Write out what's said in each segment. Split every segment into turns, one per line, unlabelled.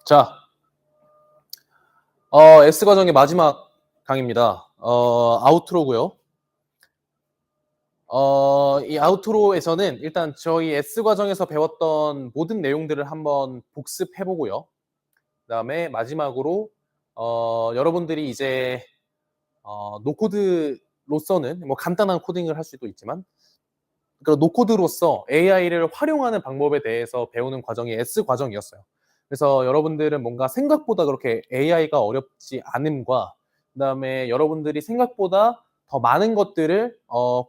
자, S 과정의 마지막 강의입니다. 아우트로고요. 이 아우트로에서는 일단 저희 S 과정에서 배웠던 모든 내용들을 한번 복습해 보고요. 그다음에 마지막으로 여러분들이 이제 노코드로서는 뭐 간단한 코딩을 할 수도 있지만 그 노코드로서 AI를 활용하는 방법에 대해서 배우는 과정이 S 과정이었어요. 그래서 여러분들은 뭔가 생각보다 그렇게 AI가 어렵지 않음과 그다음에 여러분들이 생각보다 더 많은 것들을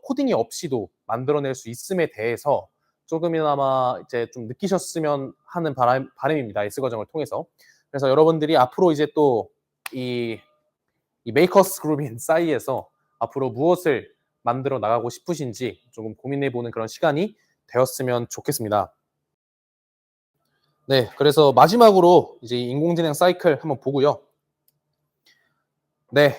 코딩이 없이도 만들어낼 수 있음에 대해서 조금이나마 이제 좀 느끼셨으면 하는 바람입니다. S 과정을 통해서. 그래서 여러분들이 앞으로 이제 또 이 메이커스 그룹인 싸이에서 앞으로 무엇을 만들어 나가고 싶으신지 조금 고민해 보는 그런 시간이 되었으면 좋겠습니다. 네, 그래서 마지막으로 이제 인공지능 사이클 한번 보고요. 네,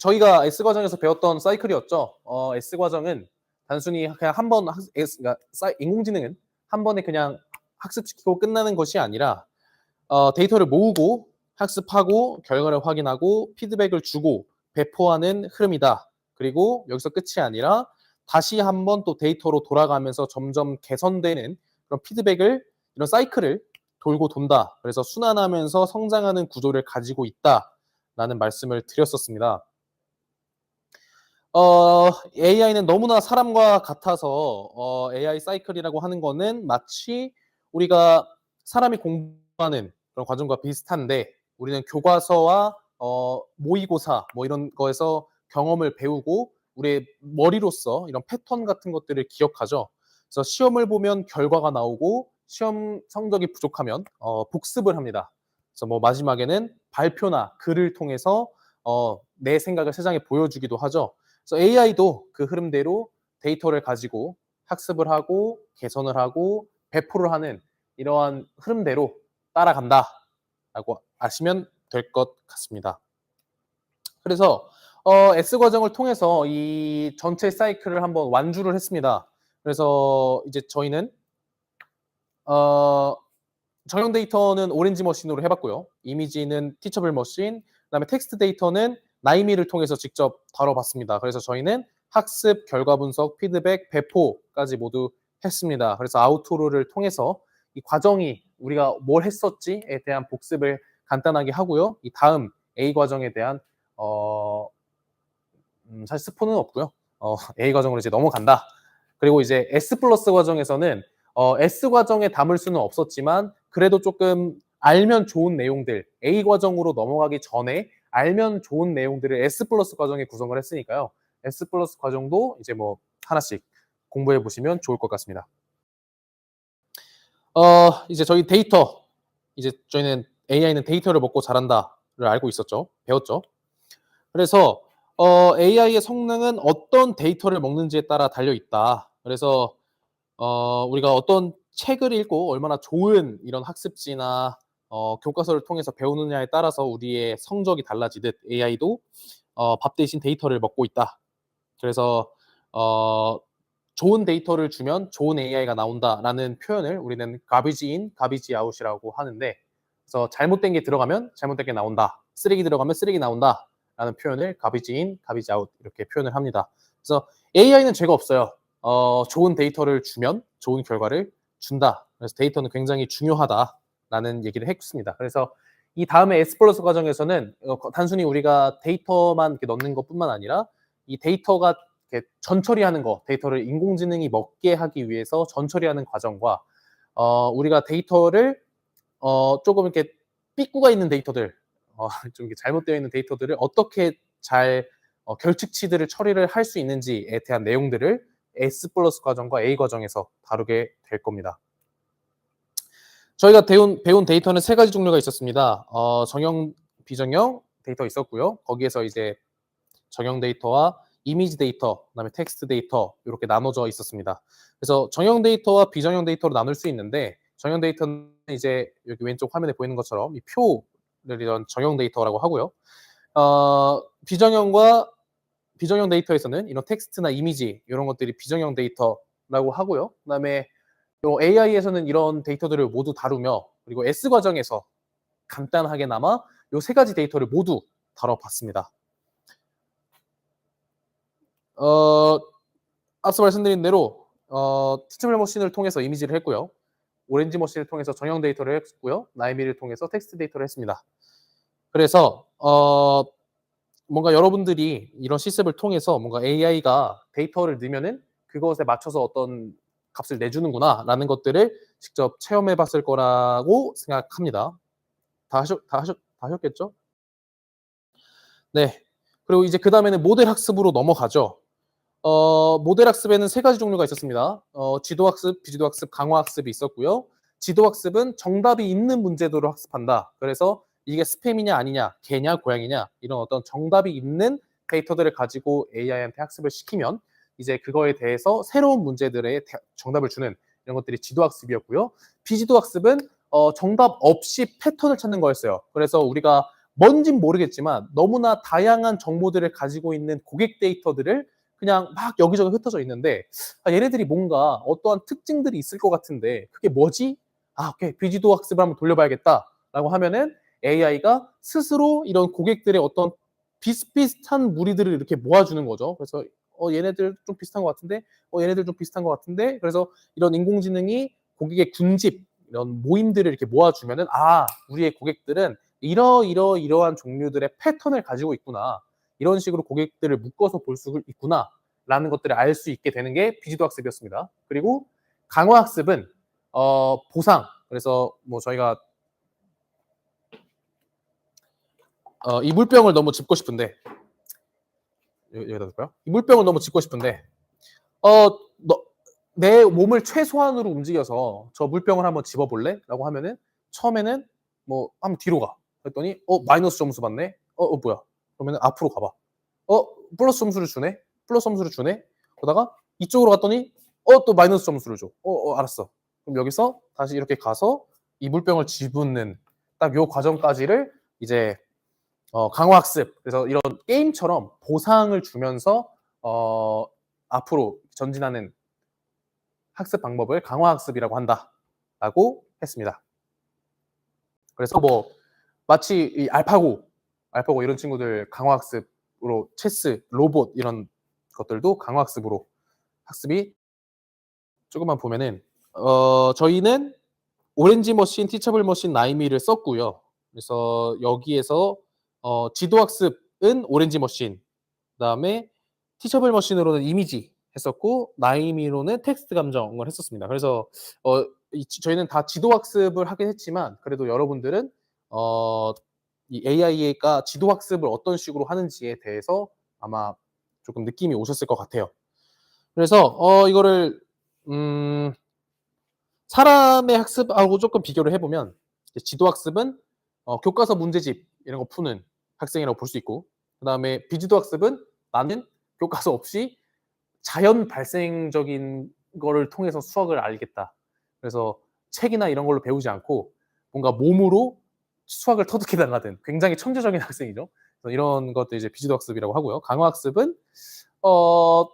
저희가 S 과정에서 배웠던 사이클이었죠. S 과정은 단순히 그냥 한 번 그러니까 인공지능은 한 번에 그냥 학습시키고 끝나는 것이 아니라 데이터를 모으고 학습하고 결과를 확인하고 피드백을 주고 배포하는 흐름이다. 그리고 여기서 끝이 아니라 다시 한번 또 데이터로 돌아가면서 점점 개선되는 그런 피드백을 이런 사이클을 돌고 돈다. 그래서 순환하면서 성장하는 구조를 가지고 있다라는 말씀을 드렸었습니다. AI는 너무나 사람과 같아서 AI 사이클이라고 하는 거는 마치 우리가 사람이 공부하는 그런 과정과 비슷한데 우리는 교과서와 모의고사 뭐 이런 거에서 경험을 배우고 우리의 머리로서 이런 패턴 같은 것들을 기억하죠. 그래서 시험을 보면 결과가 나오고 시험 성적이 부족하면 복습을 합니다. 그래서 뭐 마지막에는 발표나 글을 통해서 내 생각을 세상에 보여주기도 하죠. 그래서 AI도 그 흐름대로 데이터를 가지고 학습을 하고 개선을 하고 배포를 하는 이러한 흐름대로 따라간다라고 아시면 될 것 같습니다. 그래서 S 과정을 통해서 이 전체 사이클을 한번 완주를 했습니다. 그래서 이제 저희는 어 정형 데이터는 오렌지 머신으로 해봤고요. 이미지는 티처블 머신, 그다음에 텍스트 데이터는 나이미를 통해서 직접 다뤄봤습니다. 그래서 저희는 학습, 결과 분석, 피드백, 배포까지 모두 했습니다. 그래서 아우토로를 통해서 이 과정이 우리가 뭘 했었지에 대한 복습을 간단하게 하고요. 이 다음 A 과정에 대한 어, 사실 스포는 없고요. A 과정으로 이제 넘어간다. 그리고 이제 S 플러스 과정에서는 S 과정에 담을 수는 없었지만 그래도 조금 알면 좋은 내용들 A 과정으로 넘어가기 전에 알면 좋은 내용들을 S 플러스 과정에 구성을 했으니까요. S 플러스 과정도 이제 뭐 하나씩 공부해 보시면 좋을 것 같습니다. 이제 저희 데이터 이제 저희는 AI는 데이터를 먹고 자란다를 알고 있었죠. 배웠죠. 그래서 AI의 성능은 어떤 데이터를 먹는지에 따라 달려 있다. 그래서 우리가 어떤 책을 읽고 얼마나 좋은 이런 학습지나 교과서를 통해서 배우느냐에 따라서 우리의 성적이 달라지듯 AI도 밥 대신 데이터를 먹고 있다. 그래서 어 좋은 데이터를 주면 좋은 AI가 나온다라는 표현을 우리는 garbage in, garbage out이라고 하는데 그래서 잘못된 게 들어가면 잘못된 게 나온다. 쓰레기 들어가면 쓰레기 나온다라는 표현을 garbage in, garbage out 이렇게 표현을 합니다. 그래서 AI는 죄가 없어요. 좋은 데이터를 주면 좋은 결과를 준다. 그래서 데이터는 굉장히 중요하다라는 얘기를 했습니다. 그래서 이 다음에 S 플러스 과정에서는 단순히 우리가 데이터만 이렇게 넣는 것뿐만 아니라 이 데이터가 이렇게 전처리하는 거, 데이터를 인공지능이 먹게 하기 위해서 전처리하는 과정과 우리가 데이터를 조금 이렇게 삐꾸가 있는 데이터들, 좀 이렇게 잘못되어 있는 데이터들을 어떻게 잘 결측치들을 처리를 할 수 있는지에 대한 내용들을 S 플러스 과정과 A 과정에서 다루게 될 겁니다. 저희가 배운 데이터는 세 가지 종류가 있었습니다. 정형, 비정형 데이터 있었고요. 거기에서 이제 정형 데이터와 이미지 데이터, 그다음에 텍스트 데이터 이렇게 나눠져 있었습니다. 그래서 정형 데이터와 비정형 데이터로 나눌 수 있는데 정형 데이터는 이제 여기 왼쪽 화면에 보이는 것처럼 이 표를 이런 정형 데이터라고 하고요. 비정형과 비정형 데이터에서는 이런 텍스트나 이미지 이런 것들이 비정형 데이터라고 하고요. 그다음에 AI에서는 이런 데이터들을 모두 다루며 그리고 S 과정에서 간단하게나마 요 세 가지 데이터를 모두 다뤄봤습니다. 앞서 말씀드린 대로 티처블 머신을 통해서 이미지를 했고요. 오렌지 머신을 통해서 정형 데이터를 했고요. 나이미를 통해서 텍스트 데이터를 했습니다. 그래서 뭔가 여러분들이 이런 시스템을 통해서 뭔가 AI가 데이터를 넣으면은 그것에 맞춰서 어떤 값을 내주는구나라는 것들을 직접 체험해 봤을 거라고 생각합니다. 다 하셨겠죠? 네. 그리고 이제 그다음에는 모델 학습으로 넘어가죠. 모델 학습에는 세 가지 종류가 있었습니다. 지도 학습, 비지도 학습, 강화 학습이 있었고요. 지도 학습은 정답이 있는 문제들을 학습한다. 그래서 이게 스팸이냐 아니냐, 개냐 고양이냐 이런 어떤 정답이 있는 데이터들을 가지고 AI한테 학습을 시키면 이제 그거에 대해서 새로운 문제들의 정답을 주는 이런 것들이 지도 학습이었고요. 비지도 학습은 정답 없이 패턴을 찾는 거였어요. 그래서 우리가 뭔진 모르겠지만 너무나 다양한 정보들을 가지고 있는 고객 데이터들을 그냥 막 여기저기 흩어져 있는데 얘네들이 뭔가 어떠한 특징들이 있을 것 같은데 그게 뭐지? 오케이. 비지도 학습을 한번 돌려봐야겠다라고 하면은 AI가 스스로 이런 고객들의 어떤 비슷비슷한 무리들을 이렇게 모아주는 거죠. 그래서 얘네들 좀 비슷한 것 같은데, 얘네들 좀 비슷한 것 같은데, 그래서 이런 인공지능이 고객의 군집 이런 모임들을 이렇게 모아주면은 우리의 고객들은 이러한 종류들의 패턴을 가지고 있구나. 이런 식으로 고객들을 묶어서 볼 수 있구나라는 것들을 알 수 있게 되는 게 비지도 학습이었습니다. 그리고 강화 학습은 보상. 그래서 뭐 저희가 이 물병을 너무 짚고 싶은데 여기다 둘까요? 이 물병을 너무 짚고 싶은데 내 몸을 최소한으로 움직여서 저 물병을 한번 집어볼래? 라고 하면은 처음에는 뭐 한번 뒤로 가. 그랬더니 마이너스 점수 받네? 뭐야? 그러면은 앞으로 가봐. 플러스 점수를 주네? 플러스 점수를 주네? 그러다가 이쪽으로 갔더니 또 마이너스 점수를 줘. 알았어. 그럼 여기서 다시 이렇게 가서 이 물병을 집는 딱 요 과정까지를 이제 강화 학습. 그래서 이런 게임처럼 보상을 주면서 앞으로 전진하는 학습 방법을 강화 학습이라고 한다라고 했습니다. 그래서 뭐 마치 이 알파고 이런 친구들 강화 학습으로 체스, 로봇 이런 것들도 강화 학습으로 학습이 조금만 보면은 저희는 오렌지 머신, 티처블 머신, 나이미를 썼고요. 그래서 여기에서 지도 학습은 오렌지 머신, 그다음에 티처블 머신으로는 이미지 했었고 나이미로는 텍스트 감정을 했었습니다. 그래서 저희는 다 지도 학습을 하긴 했지만 그래도 여러분들은 이 AI가 지도 학습을 어떤 식으로 하는지에 대해서 아마 조금 느낌이 오셨을 것 같아요. 그래서 이거를 사람의 학습하고 조금 비교를 해보면 지도 학습은 교과서 문제집 이런 거 푸는 학생이라고 볼 수 있고 그다음에 비지도 학습은 나는 교과서 없이 자연 발생적인 거를 통해서 수학을 알겠다. 그래서 책이나 이런 걸로 배우지 않고 뭔가 몸으로 수학을 터득해 나가는 굉장히 천재적인 학생이죠. 이런 것들 이제 비지도 학습이라고 하고요. 강화 학습은 뭐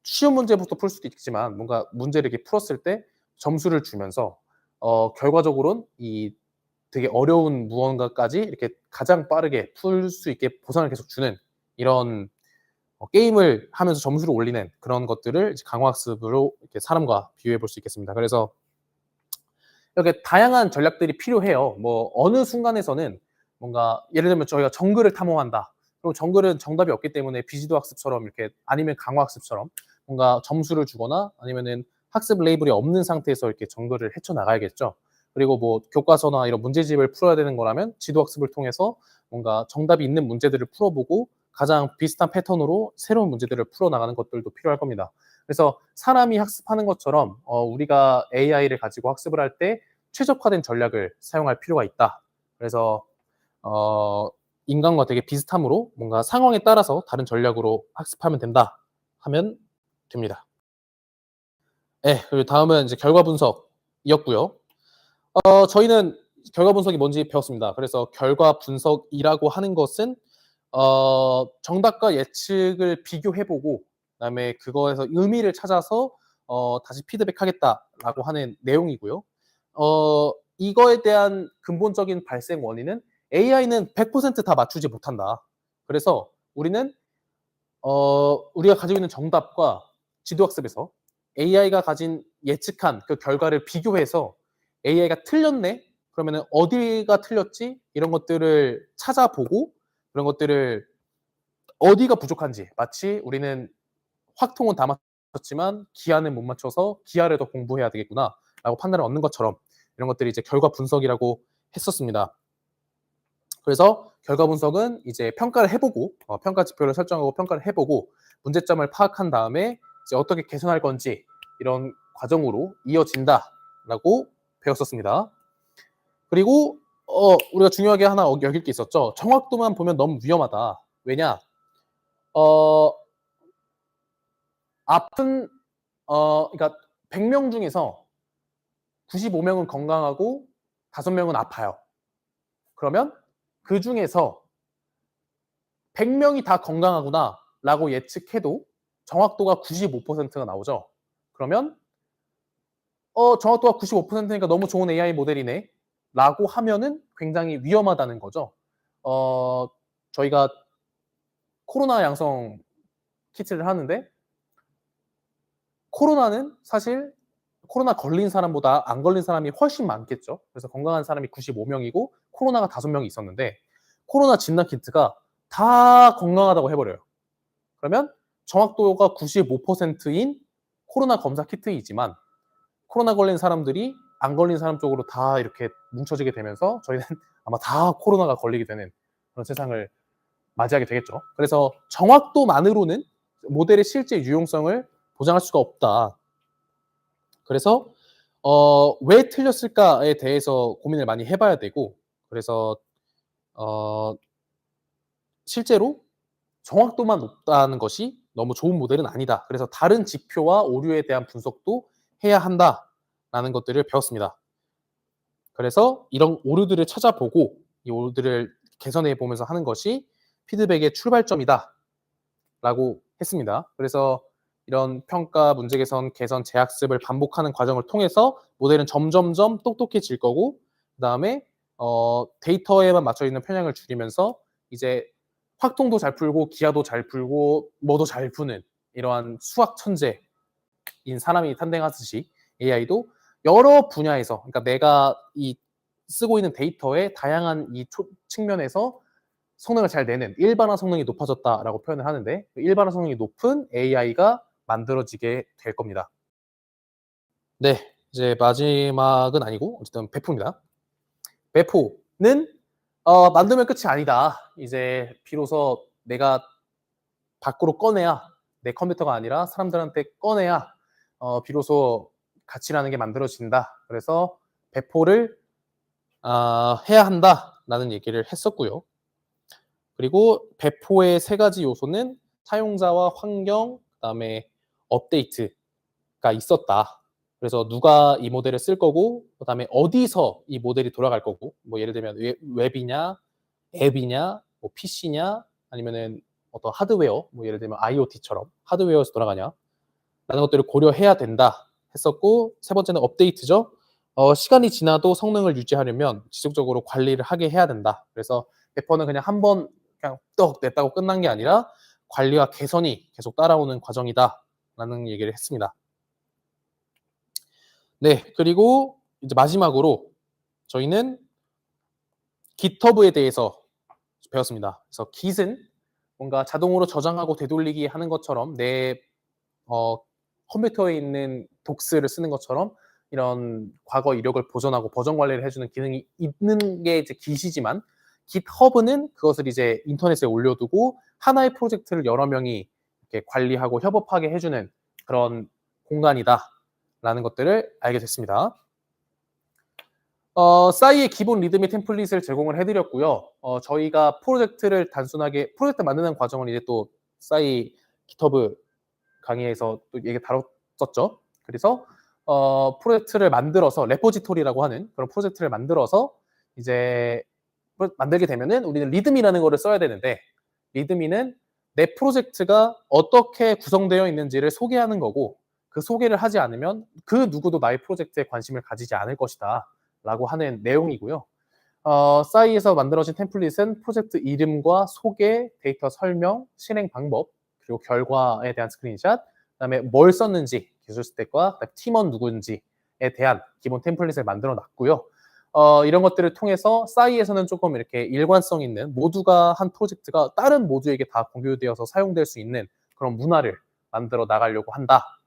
쉬운 문제부터 풀 수도 있지만 뭔가 문제를 이렇게 풀었을 때 점수를 주면서 결과적으로는 이 되게 어려운 무언가까지 이렇게 가장 빠르게 풀 수 있게 보상을 계속 주는 이런 게임을 하면서 점수를 올리는 그런 것들을 이제 강화학습으로 이렇게 사람과 비교해 볼 수 있겠습니다. 그래서 이렇게 다양한 전략들이 필요해요. 뭐 어느 순간에서는 뭔가 예를 들면 저희가 정글을 탐험한다. 그럼 정글은 정답이 없기 때문에 비지도 학습처럼 이렇게 아니면 강화 학습처럼 뭔가 점수를 주거나 아니면은 학습 레이블이 없는 상태에서 이렇게 정글을 헤쳐나가야겠죠. 그리고 뭐 교과서나 이런 문제집을 풀어야 되는 거라면 지도 학습을 통해서 뭔가 정답이 있는 문제들을 풀어보고 가장 비슷한 패턴으로 새로운 문제들을 풀어나가는 것들도 필요할 겁니다. 그래서 사람이 학습하는 것처럼 우리가 AI를 가지고 학습을 할 때 최적화된 전략을 사용할 필요가 있다. 그래서 인간과 되게 비슷함으로 뭔가 상황에 따라서 다른 전략으로 학습하면 된다 하면 됩니다. 네, 그리고 다음은 이제 결과 분석이었고요. 저희는 결과 분석이 뭔지 배웠습니다. 그래서 결과 분석이라고 하는 것은 정답과 예측을 비교해보고 그다음에 그거에서 의미를 찾아서 다시 피드백하겠다라고 하는 내용이고요. 이거에 대한 근본적인 발생 원인은 AI는 100%다 맞추지 못한다. 그래서 우리는 우리가 가지고 있는 정답과 지도학습에서 AI가 가진 예측한 그 결과를 비교해서 AI가 틀렸네? 그러면은 어디가 틀렸지? 이런 것들을 찾아보고 그런 것들을 어디가 부족한지 마치 우리는 확통은 다 맞췄지만 기하는 못 맞춰서 기하를 더 공부해야 되겠구나라고 판단을 얻는 것처럼 이런 것들이 이제 결과 분석이라고 했었습니다. 그래서 결과 분석은 이제 평가를 해보고 평가 지표를 설정하고 평가를 해보고 문제점을 파악한 다음에 이제 어떻게 개선할 건지 이런 과정으로 이어진다라고 배웠었습니다. 그리고 우리가 중요하게 하나 여길 게 있었죠. 정확도만 보면 너무 위험하다. 왜냐? 어, 아픈 그러니까 100명 중에서 95명은 건강하고 5명은 아파요. 그러면 그 중에서 100명이 다 건강하구나라고 예측해도 정확도가 95%가 나오죠. 그러면 정확도가 95%니까 너무 좋은 AI 모델이네 라고 하면은 굉장히 위험하다는 거죠. 저희가 코로나 양성 키트를 하는데 코로나는 사실 코로나 걸린 사람보다 안 걸린 사람이 훨씬 많겠죠. 그래서 건강한 사람이 95명이고 코로나가 5명이 있었는데 코로나 진단 키트가 다 건강하다고 해버려요. 그러면 정확도가 95%인 코로나 검사 키트이지만 코로나 걸린 사람들이 안 걸린 사람 쪽으로 다 이렇게 뭉쳐지게 되면서 저희는 아마 다 코로나가 걸리게 되는 그런 세상을 맞이하게 되겠죠. 그래서 정확도만으로는 모델의 실제 유용성을 보장할 수가 없다. 그래서 왜 틀렸을까에 대해서 고민을 많이 해봐야 되고 그래서 어, 실제로 정확도만 높다는 것이 너무 좋은 모델은 아니다. 그래서 다른 지표와 오류에 대한 분석도 해야 한다라는 것들을 배웠습니다. 그래서 이런 오류들을 찾아보고 이 오류들을 개선해 보면서 하는 것이 피드백의 출발점이다라고 했습니다. 그래서 이런 평가, 문제 개선, 개선, 재학습을 반복하는 과정을 통해서 모델은 점점점 똑똑해질 거고 그다음에 데이터에만 맞춰 있는 편향을 줄이면서 이제 확통도 잘 풀고 기하도 잘 풀고 뭐도 잘 푸는 이러한 수학 천재인 사람이 탄생하듯이 AI도 여러 분야에서 그러니까 내가 이 쓰고 있는 데이터의 다양한 이 측면에서 성능을 잘 내는 일반화 성능이 높아졌다라고 표현을 하는데 일반화 성능이 높은 AI가 만들어지게 될 겁니다. 네, 이제 마지막은 아니고 어쨌든 배포입니다. 배포는 만들면 끝이 아니다. 이제 비로소 내가 밖으로 꺼내야 내 컴퓨터가 아니라 사람들한테 꺼내야 비로소 가치라는 게 만들어진다. 그래서 배포를 해야 한다라는 얘기를 했었고요. 그리고 배포의 3가지 요소는 사용자와 환경, 그다음에 업데이트가 있었다. 그래서 누가 이 모델을 쓸 거고 그다음에 어디서 이 모델이 돌아갈 거고 뭐 예를 들면 웹이냐 앱이냐 뭐 PC냐 아니면은 어떤 하드웨어 뭐 예를 들면 IoT처럼 하드웨어에서 돌아가냐 라는 것들을 고려해야 된다 했었고 3번째는 업데이트죠. 시간이 지나도 성능을 유지하려면 지속적으로 관리를 하게 해야 된다. 그래서 배포는 그냥 한 번 그냥 떡 냈다고 끝난 게 아니라 관리와 개선이 계속 따라오는 과정이다라는 얘기를 했습니다. 네, 그리고 이제 마지막으로 저희는 GitHub에 대해서 배웠습니다. 그래서 Git은 뭔가 자동으로 저장하고 되돌리기 하는 것처럼 내 컴퓨터에 있는 독스를 쓰는 것처럼 이런 과거 이력을 보존하고 버전 관리를 해주는 기능이 있는 게 이제 Git이지만 GitHub는 그것을 이제 인터넷에 올려두고 하나의 프로젝트를 여러 명이 이렇게 관리하고 협업하게 해주는 그런 공간이다라는 것들을 알게 됐습니다. 싸이의 기본 리드미 템플릿을 제공을 해드렸고요. 저희가 프로젝트를 단순하게 프로젝트 만드는 과정을 이제 또 싸이 GitHub 강의에서 또 얘기 다뤘었죠. 그래서 프로젝트를 만들어서 레포지토리라고 하는 그런 프로젝트를 만들어서 이제 만들게 되면은 우리는 리드미라는 거를 써야 되는데 리드미는 내 프로젝트가 어떻게 구성되어 있는지를 소개하는 거고 그 소개를 하지 않으면 그 누구도 나의 프로젝트에 관심을 가지지 않을 것이다 라고 하는 내용이고요. 싸이에서 만들어진 템플릿은 프로젝트 이름과 소개, 데이터 설명, 실행 방법, 그리고 결과에 대한 스크린샷, 그다음에 뭘 썼는지, 기술 스택과 팀원 누구인지에 대한 기본 템플릿을 만들어 놨고요. 이런 것들을 통해서 싸이에서는 조금 이렇게 일관성 있는 모두가 한 프로젝트가 다른 모두에게 다 공유되어서 사용될 수 있는 그런 문화를 만들어 나가려고 한다.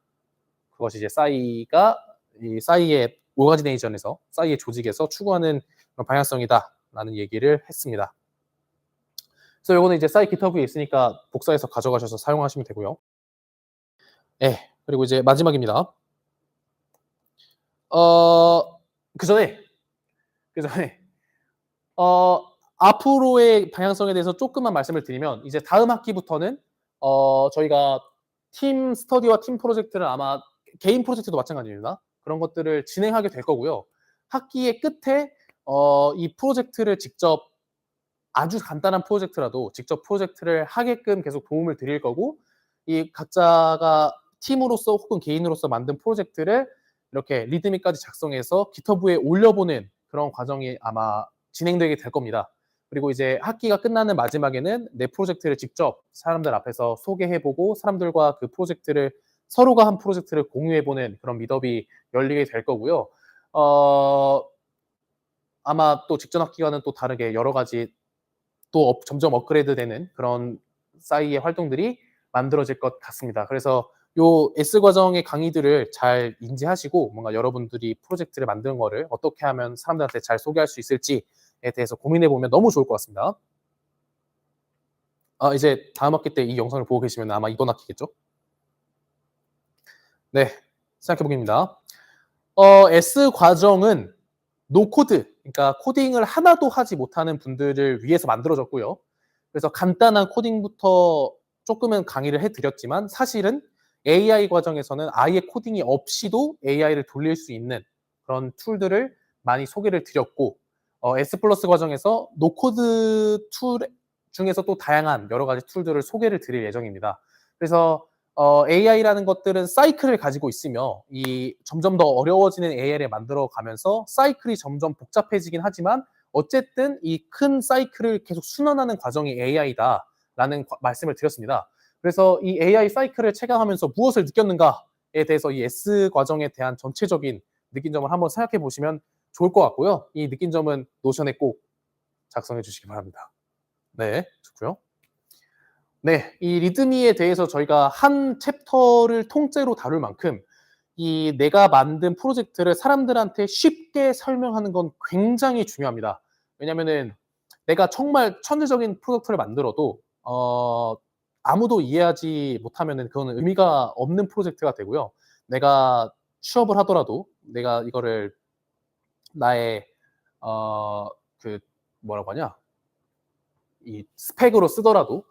그것이 이제 싸이가 이 싸이의 오가지네이션에서 싸이의 조직에서 추구하는 방향성이다라는 얘기를 했습니다. 그래서 이거는 이제 싸이 깃허브에 있으니까 복사해서 가져가셔서 사용하시면 되고요. 네, 그리고 이제 마지막입니다. 그 전에 앞으로의 방향성에 대해서 조금만 말씀을 드리면 이제 다음 학기부터는 저희가 팀 스터디와 팀 프로젝트를 아마 개인 프로젝트도 마찬가지입니다. 그런 것들을 진행하게 될 거고요. 학기의 끝에 이 프로젝트를 직접 아주 간단한 프로젝트라도 직접 프로젝트를 하게끔 계속 도움을 드릴 거고 이 각자가 팀으로서 혹은 개인으로서 만든 프로젝트를 이렇게 리드미까지 작성해서 깃허브에 올려보는 그런 과정이 아마 진행되게 될 겁니다. 그리고 이제 학기가 끝나는 마지막에는 내 프로젝트를 직접 사람들 앞에서 소개해보고 사람들과 그 프로젝트를 서로가 한 프로젝트를 공유해보는 그런 미덕이 열리게 될 거고요. 아마 또 직전 학기와는 또 다르게 여러 가지 또 점점 업그레이드되는 그런 싸이의 활동들이 만들어질 것 같습니다. 그래서 요 S 과정의 강의들을 잘 인지하시고 뭔가 여러분들이 프로젝트를 만드는 거를 어떻게 하면 사람들한테 잘 소개할 수 있을지에 대해서 고민해 보면 너무 좋을 것 같습니다. 이제 다음 학기 때 이 영상을 보고 계시면 아마 이번 학기겠죠? 네, 생각해 보기입니다. S 과정은 노코드, 그러니까 코딩을 하나도 하지 못하는 분들을 위해서 만들어졌고요. 그래서 간단한 코딩부터 조금은 강의를 해드렸지만 사실은 AI 과정에서는 아예 코딩이 없이도 AI를 돌릴 수 있는 그런 툴들을 많이 소개를 드렸고 S 플러스 과정에서 노코드 툴 중에서 또 다양한 여러 가지 툴들을 소개를 드릴 예정입니다. 그래서 AI라는 것들은 사이클을 가지고 있으며 이 점점 더 어려워지는 AI를 만들어 가면서 사이클이 점점 복잡해지긴 하지만 어쨌든 이 큰 사이클을 계속 순환하는 과정이 AI다라는 말씀을 드렸습니다. 그래서 이 AI 사이클을 체감하면서 무엇을 느꼈는가에 대해서 이 S 과정에 대한 전체적인 느낀 점을 한번 생각해 보시면 좋을 것 같고요. 이 느낀 점은 노션에 꼭 작성해 주시기 바랍니다. 네, 좋고요. 네, 이 리드미에 대해서 저희가 한 챕터를 통째로 다룰 만큼 이 내가 만든 프로젝트를 사람들한테 쉽게 설명하는 건 굉장히 중요합니다. 왜냐면은 내가 정말 천재적인 프로덕트를 만들어도 아무도 이해하지 못하면은 그거는 의미가 없는 프로젝트가 되고요. 내가 취업을 하더라도 내가 이거를 나의 그 뭐라고 하냐? 이 스펙으로 쓰더라도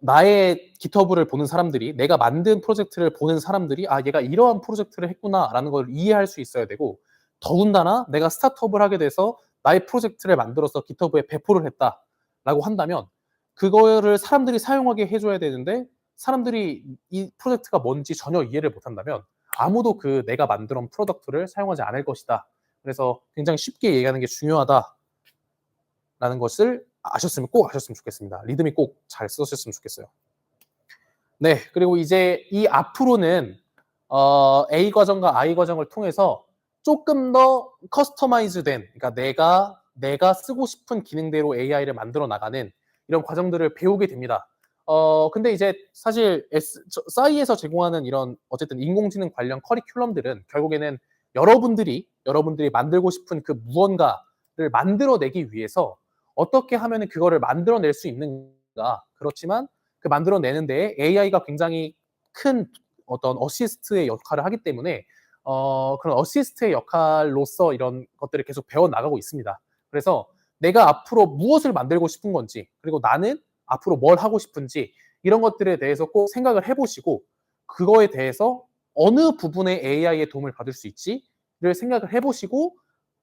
나의 깃허브를 보는 사람들이 내가 만든 프로젝트를 보는 사람들이 '아 얘가 이러한 프로젝트를 했구나.'라는 걸 이해할 수 있어야 되고 더군다나 내가 스타트업을 하게 돼서 나의 프로젝트를 만들어서 깃허브에 배포를 했다라고 한다면 그거를 사람들이 사용하게 해 줘야 되는데 사람들이 이 프로젝트가 뭔지 전혀 이해를 못 한다면 아무도 그 내가 만들어 온 프로덕트를 사용하지 않을 것이다. 그래서 굉장히 쉽게 얘기하는 게 중요하다라는 것을 꼭 아셨으면 좋겠습니다. 리드미 꼭 잘 쓰셨으면 좋겠어요. 네, 그리고 이제 이 앞으로는 A 과정과 I 과정을 통해서 조금 더 커스터마이즈된, 그러니까 내가 쓰고 싶은 기능대로 AI를 만들어 나가는 이런 과정들을 배우게 됩니다. 근데 이제 사실 싸이에서 제공하는 이런 어쨌든 인공지능 관련 커리큘럼들은 결국에는 여러분들이 만들고 싶은 그 무언가를 만들어내기 위해서 어떻게 하면은 그거를 만들어낼 수 있는가. 그렇지만 그 만들어내는 데에 AI가 굉장히 큰 어떤 어시스트의 역할을 하기 때문에 그런 어시스트의 역할로서 이런 것들을 계속 배워 나가고 있습니다. 그래서 내가 앞으로 무엇을 만들고 싶은 건지, 그리고 나는 앞으로 뭘 하고 싶은지 이런 것들에 대해서 꼭 생각을 해보시고 그거에 대해서 어느 부분에 AI의 도움을 받을 수 있지를 생각을 해보시고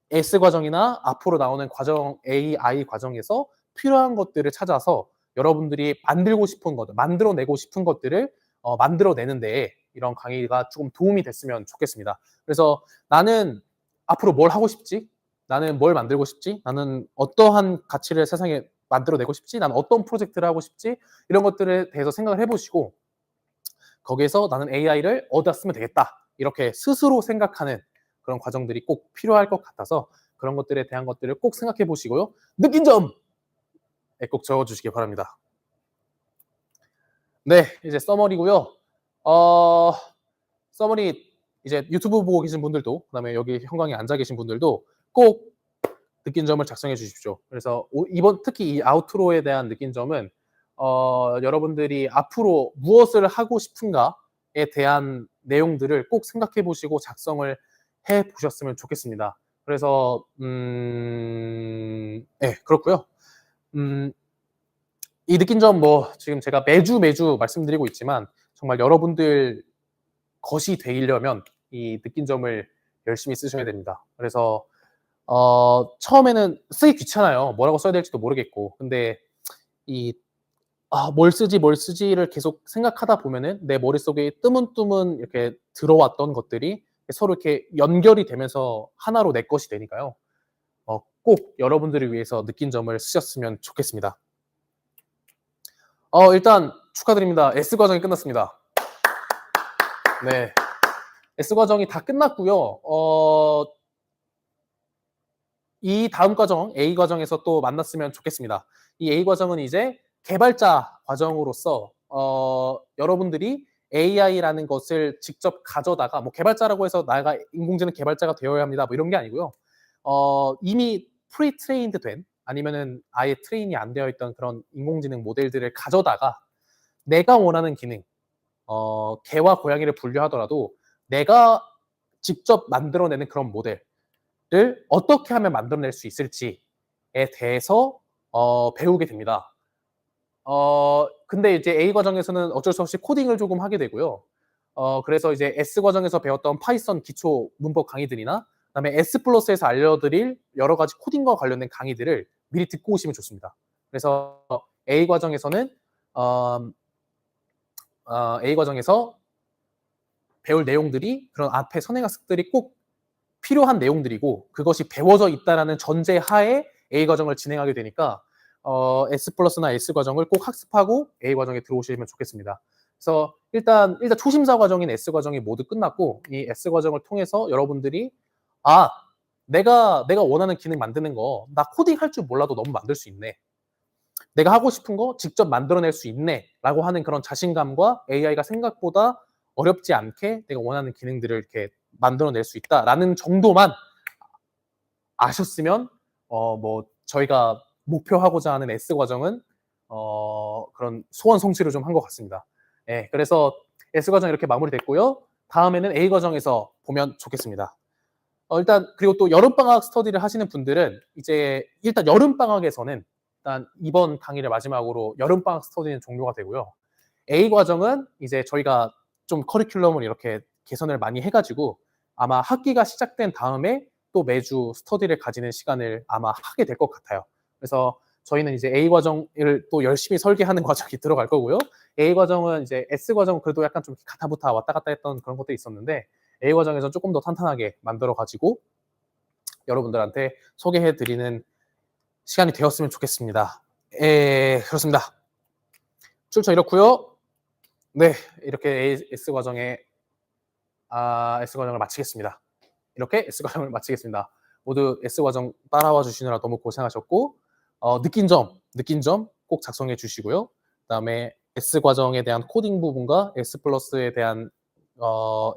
S 과정이나 앞으로 나오는 과정 AI 과정에서 필요한 것들을 찾아서 여러분들이 만들고 싶은 것들, 만들어내고 싶은 것들을 만들어내는 데에 이런 강의가 조금 도움이 됐으면 좋겠습니다. 그래서 나는 앞으로 뭘 하고 싶지? 나는 뭘 만들고 싶지? 나는 어떠한 가치를 세상에 만들어내고 싶지? 나는 어떤 프로젝트를 하고 싶지? 이런 것들에 대해서 생각을 해보시고 거기에서 나는 AI를 어디다 쓰면 되겠다. 이렇게 스스로 생각하는 그런 과정들이 꼭 필요할 것 같아서 그런 것들에 대한 것들을 꼭 생각해 보시고요. 느낀 점에 꼭 적어주시기 바랍니다. 네, 이제 서머리고요. 서머리 이제 유튜브 보고 계신 분들도 그다음에 여기 현장에 앉아 계신 분들도 꼭 느낀 점을 작성해 주십시오. 그래서 이번 특히 이 아우트로에 대한 느낀 점은 여러분들이 앞으로 무엇을 하고 싶은가에 대한 내용들을 꼭 생각해 보시고 작성을 해 보셨으면 좋겠습니다. 그래서 네, 그렇고요. 이 느낀 점 뭐 지금 제가 매주 말씀드리고 있지만 정말 여러분들 것이 되려면 이 느낀 점을 열심히 쓰셔야 됩니다. 그래서 처음에는 쓰기 귀찮아요. 뭐라고 써야 될지도 모르겠고. 근데 이 뭘 쓰지를 계속 생각하다 보면은 내 머릿속에 뜨문뜨문 이렇게 들어왔던 것들이 서로 이렇게 연결이 되면서 하나로 내 것이 되니까요. 꼭 여러분들을 위해서 느낀 점을 쓰셨으면 좋겠습니다. 일단 축하드립니다. S 과정이 끝났습니다. 네. S 과정이 다 끝났고요. 이 다음 과정 A 과정에서 또 만났으면 좋겠습니다. 이 A 과정은 이제 개발자 과정으로서 여러분들이 AI라는 것을 직접 가져다가 뭐 개발자라고 해서 내가 인공지능 개발자가 되어야 합니다. 뭐 이런 게 아니고요. 이미 프리트레인드 된 아니면은 아예 트레인이 안 되어 있던 그런 인공지능 모델들을 가져다가 내가 원하는 기능, 개와 고양이를 분류하더라도 내가 직접 만들어내는 그런 모델을 어떻게 하면 만들어낼 수 있을지에 대해서 배우게 됩니다. 근데 이제 A 과정에서는 어쩔 수 없이 코딩을 조금 하게 되고요. 그래서 이제 S 과정에서 배웠던 파이썬 기초 문법 강의들이나 그다음에 S 플러스에서 알려드릴 여러 가지 코딩과 관련된 강의들을 미리 듣고 오시면 좋습니다. 그래서 A 과정에서는 A 과정에서 배울 내용들이 그런 앞에 선행학습들이 꼭 필요한 내용들이고 그것이 배워져 있다라는 전제 하에 A 과정을 진행하게 되니까 S 플러스나 S 과정을 꼭 학습하고 A 과정에 들어오시면 좋겠습니다. 그래서 일단 초심자 과정인 S 과정이 모두 끝났고 이 S 과정을 통해서 여러분들이 내가 원하는 기능 만드는 거 나 코딩 할 줄 몰라도 너무 만들 수 있네. 내가 하고 싶은 거 직접 만들어낼 수 있네라고 하는 그런 자신감과 AI가 생각보다 어렵지 않게 내가 원하는 기능들을 이렇게 만들어낼 수 있다라는 정도만 아셨으면 뭐 저희가 목표하고자 하는 S 과정은 그런 소원 성취를 좀 한 것 같습니다. 예, 그래서 S 과정 이렇게 마무리됐고요. 다음에는 A 과정에서 보면 좋겠습니다. 일단 그리고 또 여름방학 스터디를 하시는 분들은 이제 일단 여름방학에서는 일단 이번 강의를 마지막으로 여름방학 스터디는 종료가 되고요. A 과정은 이제 저희가 좀 커리큘럼을 이렇게 개선을 많이 해가지고 아마 학기가 시작된 다음에 또 매주 스터디를 가지는 시간을 아마 하게 될 것 같아요. 그래서 저희는 이제 A 과정을 또 열심히 설계하는 과정이 들어갈 거고요. A 과정은 이제 S 과정은 그래도 약간 좀 가타부타 왔다 갔다 했던 그런 것들이 있었는데 A 과정에서 조금 더 탄탄하게 만들어 가지고 여러분들한테 소개해 드리는 시간이 되었으면 좋겠습니다. 그렇습니다. 출처 이렇고요. 네, 이렇게 S 과정에 S 과정을 마치겠습니다. 이렇게 S 과정을 마치겠습니다. 모두 S 과정 따라와 주시느라 너무 고생하셨고 느낀 점 꼭 작성해 주시고요. 그다음에 S 과정에 대한 코딩 부분과 S 플러스에 대한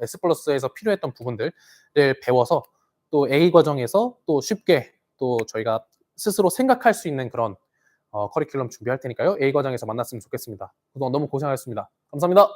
S 플러스에서 필요했던 부분들을 배워서 또 A 과정에서 또 쉽게 또 저희가 스스로 생각할 수 있는 그런 커리큘럼 준비할 테니까요. A 과정에서 만났으면 좋겠습니다. 그동안 너무 고생하셨습니다. 감사합니다.